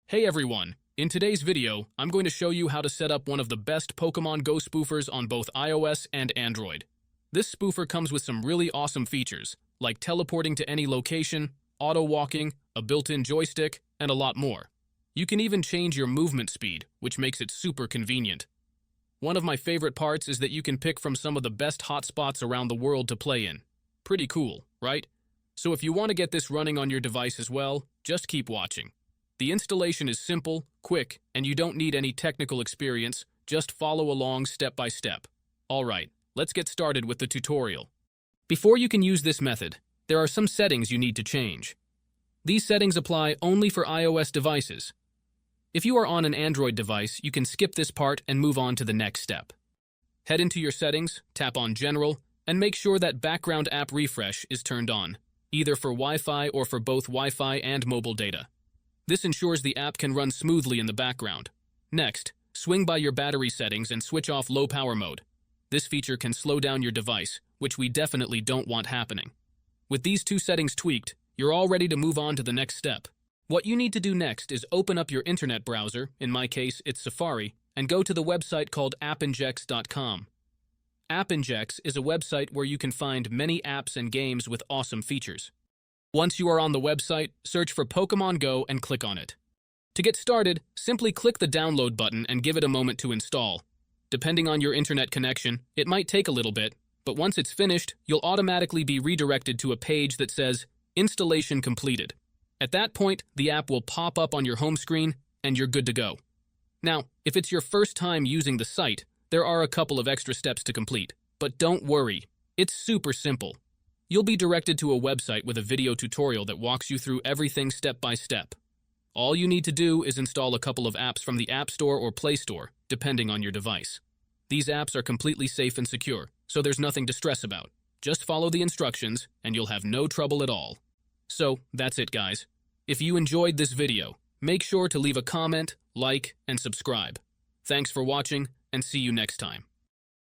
Hey everyone! In today's video, I'm going to show you how to set up one of the best Pokemon Go spoofers on both iOS and Android. This spoofer comes with some really awesome features, like teleporting to any location, auto-walking, a built-in joystick, and a lot more. You can even change your movement speed, which makes it super convenient. One of my favorite parts is that you can pick from some of the best hotspots around the world to play in. Pretty cool, right? So if you want to get this running on your device as well, just keep watching. The installation is simple, quick, and you don't need any technical experience, just follow along step by step. Alright, let's get started with the tutorial. Before you can use this method, there are some settings you need to change. These settings apply only for iOS devices. If you are on an Android device, you can skip this part and move on to the next step. Head into your settings, tap on General, and make sure that background app refresh is turned on, either for Wi-Fi or for both Wi-Fi and mobile data. This ensures the app can run smoothly in the background. Next, swing by your battery settings and switch off low power mode. This feature can slow down your device, which we definitely don't want happening. With these two settings tweaked, you're all ready to move on to the next step. What you need to do next is open up your internet browser, in my case it's Safari, and go to the website called appinjects.com. AppInjects is a website where you can find many apps and games with awesome features. Once you are on the website, search for Pokemon Go and click on it. To get started, simply click the download button and give it a moment to install. Depending on your internet connection, it might take a little bit, but once it's finished, you'll automatically be redirected to a page that says, Installation completed. At that point, the app will pop up on your home screen, and you're good to go. Now, if it's your first time using the site, there are a couple of extra steps to complete. But don't worry, it's super simple. You'll be directed to a website with a video tutorial that walks you through everything step by step. All you need to do is install a couple of apps from the App Store or Play Store, depending on your device. These apps are completely safe and secure, so there's nothing to stress about. Just follow the instructions, and you'll have no trouble at all. So, that's it guys. If you enjoyed this video, make sure to leave a comment, like, and subscribe. Thanks for watching, and see you next time.